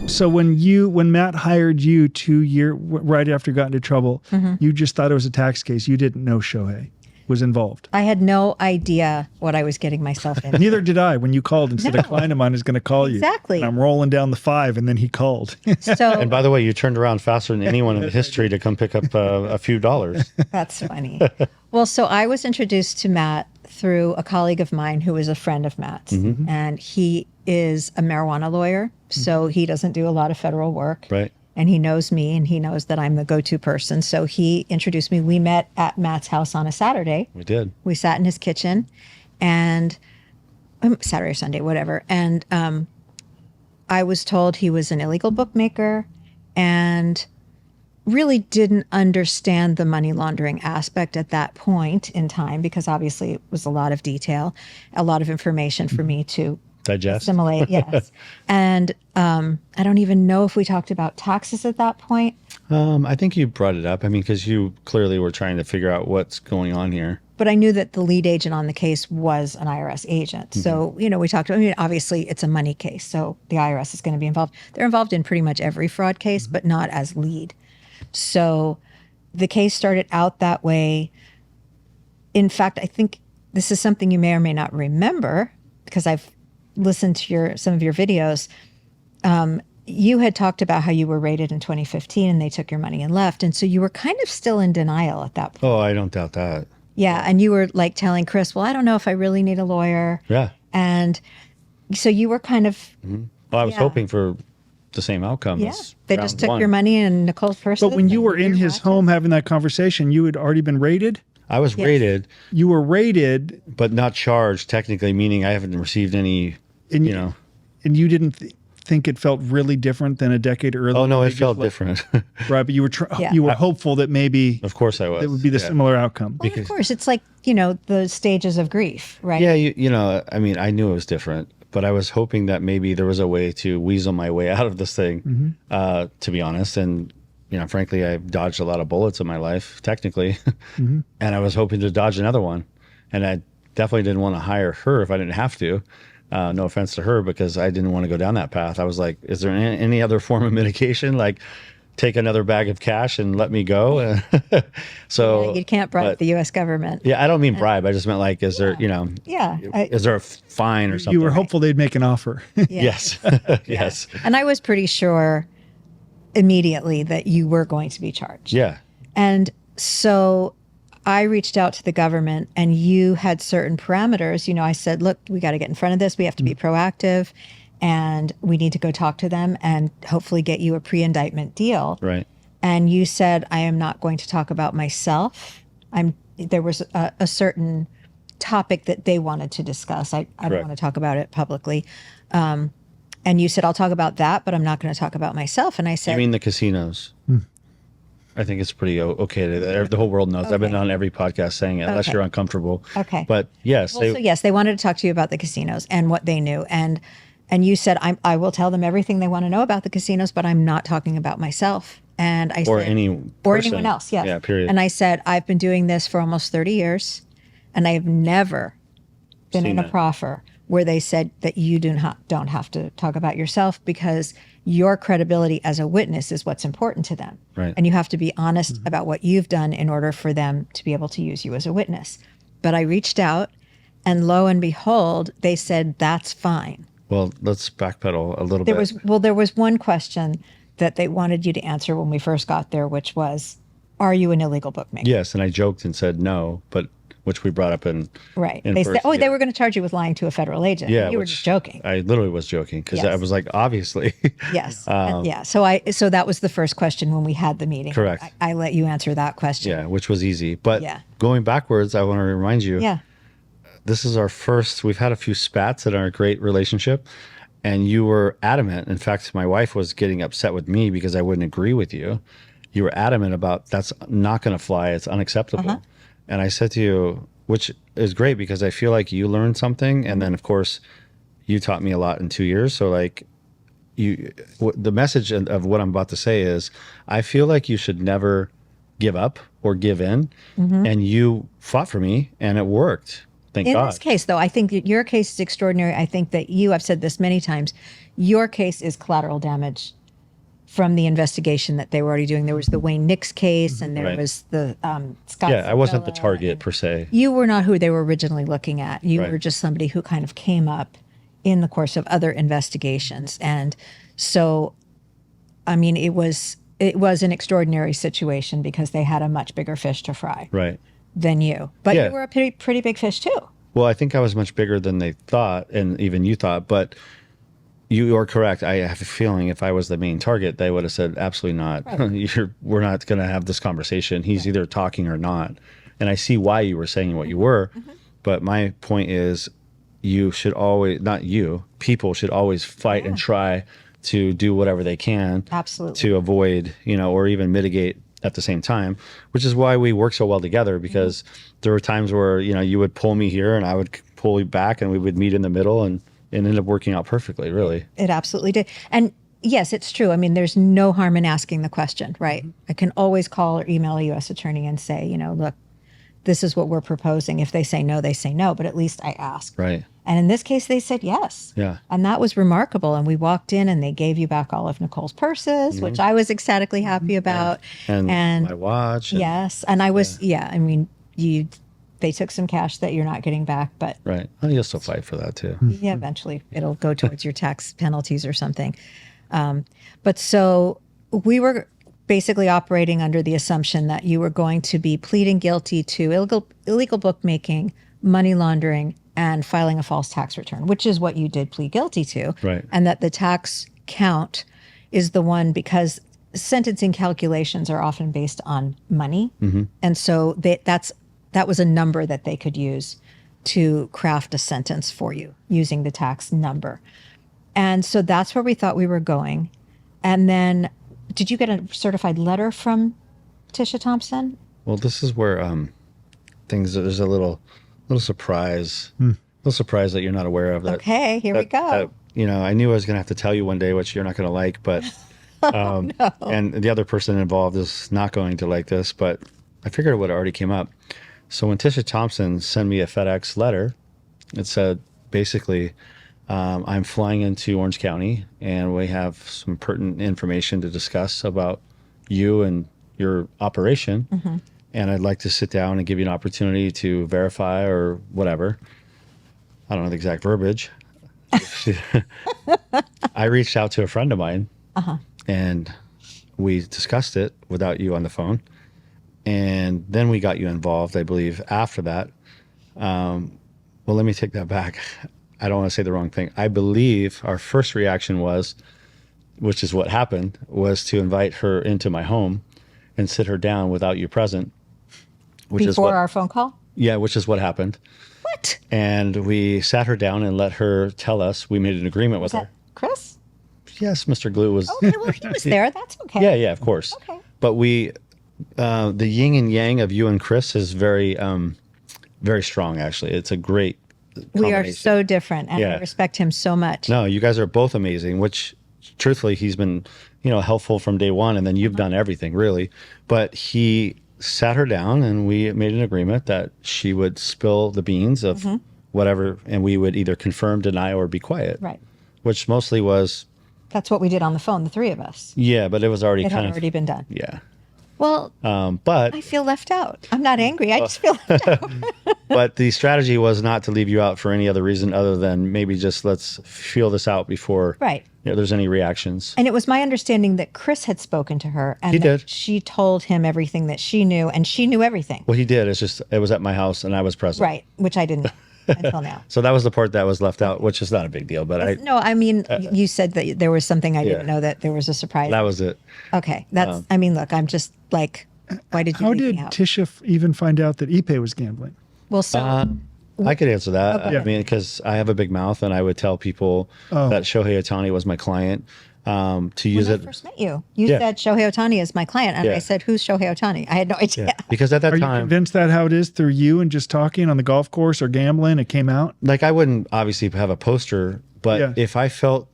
So when Matt hired you right after you got into trouble, you just thought it was a tax case. You didn't know Shohei was involved. I had no idea what I was getting myself into. Neither did I when you called and said a client of mine is going to call you. Exactly. And I'm rolling down the 5 and then he called. So, And by the way, you turned around faster than anyone in history to come pick up a few dollars. that's funny. Well, so I was introduced to Matt through a colleague of mine who is a friend of Matt's. And he is a marijuana lawyer, so he doesn't do a lot of federal work. Right. And he knows me, and he knows that I'm the go-to person. So he introduced me. We met at Matt's house on a Saturday. We did. We sat in his kitchen, and Saturday or Sunday, whatever. And I was told he was an illegal bookmaker and really didn't understand the money laundering aspect at that point in time, because obviously it was a lot of detail, a lot of information for me to Digest. assimilate. Yes. And I don't even know if we talked about taxes at that point. I think you brought it up. I mean, because you clearly were trying to figure out what's going on here. But I knew that the lead agent on the case was an IRS agent. So, we talked about, obviously it's a money case. So the IRS is going to be involved. They're involved in pretty much every fraud case, but not as lead. So the case started out that way. In fact, I think this is something you may or may not remember, because I've listened to some of your videos. You had talked about how you were raided in 2015 and they took your money and left. And so you were kind of still in denial at that point. Oh, I don't doubt that. Yeah. And you were like telling Chris, well, I don't know if I really need a lawyer. Yeah. And so you were kind of. Well, I was hoping for the same outcome. Yeah. As They round just took one. your money and Nicole's purse. But when you were in his home having that conversation, you had already been raided? I was raided, You were raided, but not charged technically, meaning I haven't received any, and you you didn't think it felt really different than a decade earlier? Oh, no, it felt different. Right, but you were you were hopeful that maybe Of course I was. it would be the similar outcome. Well, of course, it's like, the stages of grief, right? Yeah, I mean, I knew it was different, but I was hoping that maybe there was a way to weasel my way out of this thing, to be honest. And, frankly, I've dodged a lot of bullets in my life, technically. And I was hoping to dodge another one. And I definitely didn't want to hire her if I didn't have to. No offense to her, because I didn't want to go down that path. I was like, is there any other form of mitigation? Like, take another bag of cash and let me go. So you can't bribe the U.S. government. Yeah, I don't mean bribe. I just meant like, is there, is there a fine or something? You were hopeful they'd make an offer. Yes. Yes. And I was pretty sure immediately that you were going to be charged. Yeah. And so I reached out to the government, and you had certain parameters. I said, look, we got to get in front of this. We have to be proactive, and we need to go talk to them and hopefully get you a pre-indictment deal. Right. And you said, I am not going to talk about myself. There was a certain topic that they wanted to discuss. I don't want to talk about it publicly. And you said, I'll talk about that, but I'm not going to talk about myself. And I said, You mean the casinos? I think it's pretty okay. The whole world knows. I've been on every podcast saying it, unless you're uncomfortable. Okay. But yes. Well, yes, they wanted to talk to you about the casinos and what they knew. And you said, I will tell them everything they want to know about the casinos, but I'm not talking about myself. And I or said, any or person. anyone else. Yes. Yeah, period. And I said, I've been doing this for almost 30 years, and I have never been in a proffer where they said that you don't have to talk about yourself, because your credibility as a witness is what's important to them. Right. And you have to be honest about what you've done in order for them to be able to use you as a witness. But I reached out, and lo and behold, they said, that's fine. Well, let's backpedal a little bit. There was one question that they wanted you to answer when we first got there, which was, are you an illegal bookmaker? Yes, and I joked and said no, but which we brought up in They said, they were going to charge you with lying to a federal agent. Yeah, you were just joking. I literally was joking, because I was like, obviously. Yes. So that was the first question when we had the meeting. Correct. I let you answer that question. Yeah, which was easy. But going backwards, I want to remind you. Yeah. This is our first. We've had a few spats in our great relationship, and you were adamant. In fact, my wife was getting upset with me because I wouldn't agree with you. You were adamant about that's not going to fly. It's unacceptable. And I said to you, which is great, because I feel like you learned something. And then, of course, you taught me a lot in 2 years. So like the message of what I'm about to say is, I feel like you should never give up or give in. And you fought for me, and it worked. Thank God. In this case, though, I think that your case is extraordinary. I think that I've said this many times, your case is collateral damage from the investigation that they were already doing. There was the Wayne Nix case, and there Right. was the Scott. Yeah, I wasn't the Sabella, target and per se. You were not who they were originally looking at. You Right. were just somebody who kind of came up in the course of other investigations. And so, I mean, it was an extraordinary situation because they had a much bigger fish to fry Right. than you. But Yeah. you were a pretty big fish too. Well, I think I was much bigger than they thought, and even you thought, but you are correct. I have a feeling if I was the main target, they would have said, absolutely not. Right. We're not going to have this conversation. He's either talking or not. And I see why you were saying what you were. But my point is, you should always, not you, people should always fight and try to do whatever they can Absolutely. to avoid, or even mitigate at the same time, which is why we work so well together, because there were times where, you would pull me here and I would pull you back and we would meet in the middle, and it ended up working out perfectly, really. It absolutely did. And yes, it's true. I mean, there's no harm in asking the question, right? I can always call or email a U.S. attorney and say, look, this is what we're proposing. If they say no, they say no, but at least I asked. Right. And in this case, they said yes. Yeah. And that was remarkable. And we walked in and they gave you back all of Nicole's purses, which I was ecstatically happy about. And my watch. And, yes. And I was, I mean, they took some cash that you're not getting back, but Right. Well, you'll still fight for that too. yeah, eventually it'll go towards your tax penalties or something. But so we were basically operating under the assumption that you were going to be pleading guilty to illegal bookmaking, money laundering, and filing a false tax return, which is what you did plead guilty to. Right. And that the tax count is the one because sentencing calculations are often based on money. And so that was a number that they could use to craft a sentence for you using the tax number. And so that's where we thought we were going. And then did you get a certified letter from Tisha Thompson? Well, this is where there's a little surprise, little surprise that you're not aware of. That, Okay, here we go. I knew I was going to have to tell you one day, which you're not going to like, but and the other person involved is not going to like this, but I figured it would have already came up. So when Tisha Thompson sent me a FedEx letter, it said basically, I'm flying into Orange County and we have some pertinent information to discuss about you and your operation. And I'd like to sit down and give you an opportunity to verify or whatever. I don't know the exact verbiage. I reached out to a friend of mine and we discussed it without you on the phone. And then we got you involved, I believe, after that. Well, let me take that back. I don't want to say the wrong thing. I believe our first reaction was, which is what happened, was to invite her into my home and sit her down without you present. Before our phone call? Yeah, which is what happened. What? And we sat her down and let her tell us. We made an agreement with Was her. that Chris? Yes, Mr. Glue was. Okay, well, he was there. That's okay. Yeah, of course. Okay. But the yin and yang of you and Chris is very, very strong, actually. It's a great We are combination. so different, and I Yeah. respect him so much. No, you guys are both amazing, which truthfully, he's been, helpful from day one, and then you've done everything, really. But he sat her down and we made an agreement that she would spill the beans of whatever, and we would either confirm, deny, or be quiet. Right. Which mostly was, That's what we did on the phone, the three of us. yeah, but it was already It kind had of, already been done. yeah. Well, But I feel left out. I'm not angry. I just feel left out. but the strategy was not to leave you out for any other reason other than maybe just let's feel this out before Right. there's any reactions. And it was my understanding that Chris had spoken to her and He that did. she told him everything that she knew, and she knew everything. Well, he did. It's just it was at my house and I was present. Right. Which I didn't until now. So that was the part that was left out, which is not a big deal. But No, I mean, you said that there was something I Yeah. didn't know, that there was a surprise. that was it. Okay. That's, I mean, look, I'm just like, why did you How leave did me out? Tisha even find out that Ipe was gambling? Well, so I could answer that. Okay. I mean, because I have a big mouth, and I would tell people that Shohei Ohtani was my client to use when I it. first met you, you Yeah. said Shohei Ohtani is my client. And Yeah. I said, who's Shohei Ohtani? I had no idea. Yeah, because at that Are you time, convinced that how it is through you and just talking on the golf course or gambling, it came out? like I wouldn't obviously have a poster, but Yeah. if I felt,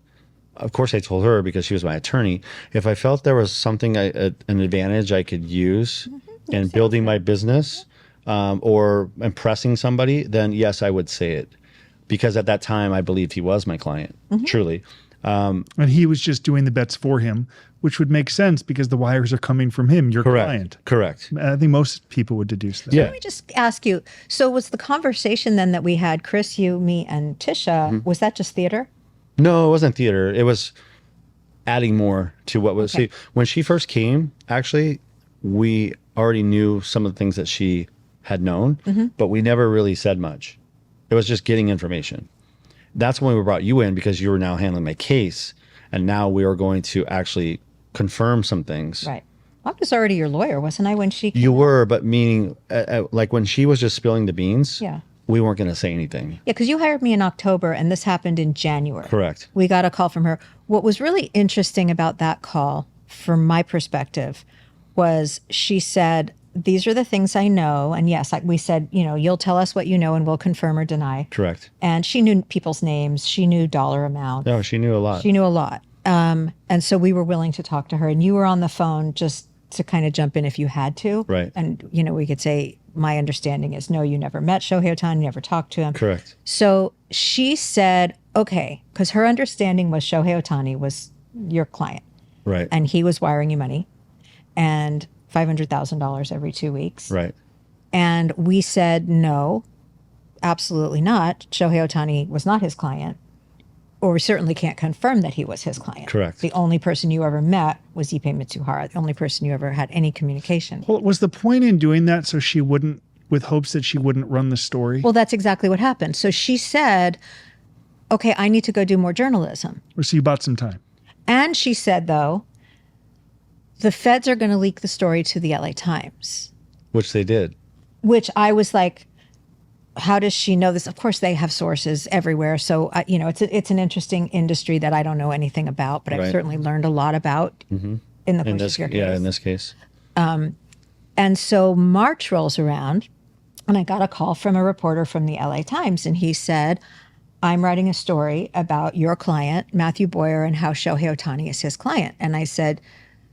of course, I told her because she was my attorney. If I felt there was something, an advantage I could use in building my business or impressing somebody, then yes, I would say it. Because at that time, I believed he was my client, truly. And he was just doing the bets for him, which would make sense because the wires are coming from him, your client. Correct. I think most people would deduce that. Yeah. Let me just ask you. So was the conversation then that we had, Chris, you, me, and Tisha, was that just theater? No, it wasn't theater. It was adding more to what was. Okay. See, when she first came, actually, we already knew some of the things that she had known, but we never really said much. It was just getting information. That's when we brought you in because you were now handling my case, and now we are going to actually confirm some things. Right. I was already your lawyer, wasn't I, when she came? You were, but meaning like when she was just spilling the beans, Yeah. we weren't going to say anything. Yeah, because you hired me in October, and this happened in January. Correct. We got a call from her. What was really interesting about that call, from my perspective, was she said, these are the things I know. And yes, like we said, you'll tell us what you know and we'll confirm or deny. Correct. And she knew people's names. She knew dollar amounts. No, she knew a lot. She knew a lot. And so we were willing to talk to her. And you were on the phone just to kind of jump in if you had to. Right. And, we could say, my understanding is, no, you never met Shohei Ohtani, never talked to him. Correct. So she said, okay, because her understanding was Shohei Ohtani was your client. Right. And he was wiring you money and $500,000 every 2 weeks. Right. And we said, no, absolutely not. Shohei Ohtani was not his client, or we certainly can't confirm that he was his client. Correct. The only person you ever met was Ippei Mitsuhara, the only person you ever had any communication. Well, was the point in doing that so she wouldn't, with hopes that she wouldn't run the story? Well, that's exactly what happened. So she said, okay, I need to go do more journalism. Or so you bought some time? And she said, though, the feds are going to leak the story to the LA Times. Which they did. Which I was like, how does she know this? Of course, they have sources everywhere. So, it's an interesting industry that I don't know anything about, but I've certainly learned a lot about in the course of your case. Yeah, in this case. And so March rolls around, and I got a call from a reporter from the LA Times, and he said, I'm writing a story about your client, Mathew Bowyer, and how Shohei Ohtani is his client. And I said,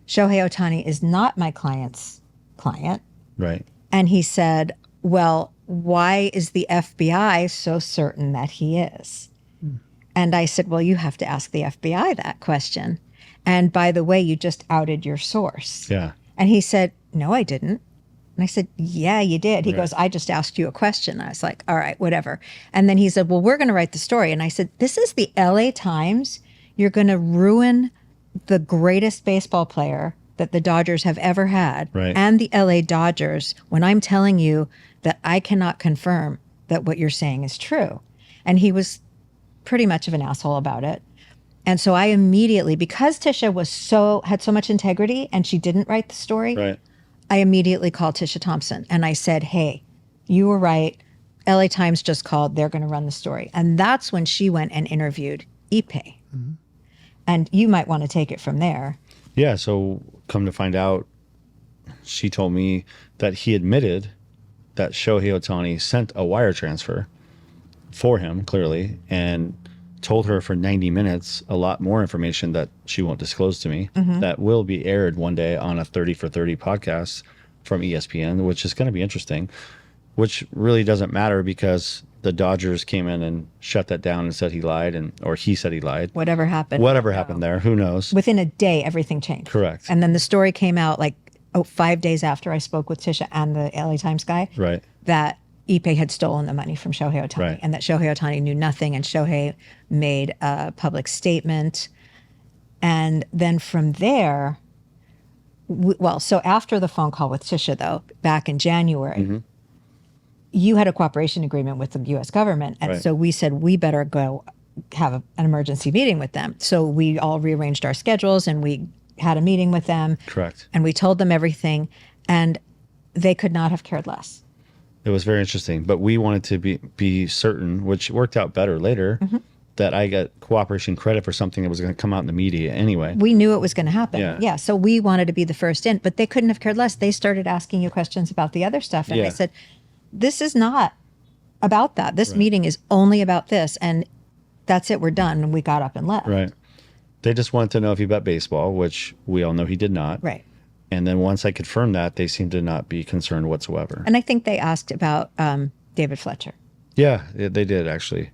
Shohei Ohtani is not my client's client. Right. And he said, well, why is the FBI so certain that he is? And I said, well, you have to ask the FBI that question. And by the way, you just outed your source. Yeah. And he said, no, I didn't. And I said, yeah, you did. He Right. goes, I just asked you a question. I was like, all right, whatever. And then he said, well, we're going to write the story. And I said, this is the LA Times. You're going to ruin the greatest baseball player that the Dodgers have ever had, Right. and the LA Dodgers, when I'm telling you that I cannot confirm that what you're saying is true. And he was pretty much of an asshole about it. And so I immediately, because Tisha had so much integrity and she didn't write the story, Right. I immediately called Tisha Thompson and I said, hey, you were right. LA Times just called. They're going to run the story. And that's when she went and interviewed Ippei. And you might want to take it from there. Yeah. So come to find out, she told me that he admitted that Shohei Ohtani sent a wire transfer for him, clearly, and told her for 90 minutes a lot more information that she won't disclose to me that will be aired one day on a 30 for 30 podcast from ESPN, which is going to be interesting, which really doesn't matter because the Dodgers came in and shut that down and said he lied, or he said he lied. Whatever happened. Whatever happened there, who knows? Within a day, everything changed. Correct. And then the story came out 5 days after I spoke with Tisha and the LA Times guy, Right. that Ippei had stolen the money from Shohei Ohtani, Right. and that Shohei Ohtani knew nothing, and Shohei made a public statement. And then from there, so after the phone call with Tisha, though, back in January, you had a cooperation agreement with the U.S. government. And Right. so we said, we better go have an emergency meeting with them. So we all rearranged our schedules and we had a meeting with them. Correct. And we told them everything. And they could not have cared less. It was very interesting, but we wanted to be certain, which worked out better later, that I got cooperation credit for something that was going to come out in the media anyway. We knew it was going to happen. Yeah. So we wanted to be the first in, but they couldn't have cared less. They started asking you questions about the other stuff. And I Yeah. said, this is not about that. This meeting is only about this. And that's it. We're done. And we got up and left. Right. They just wanted to know if he bet baseball, which we all know he did not. Right. And then once I confirmed that, they seemed to not be concerned whatsoever. And I think they asked about David Fletcher. Yeah, they did actually.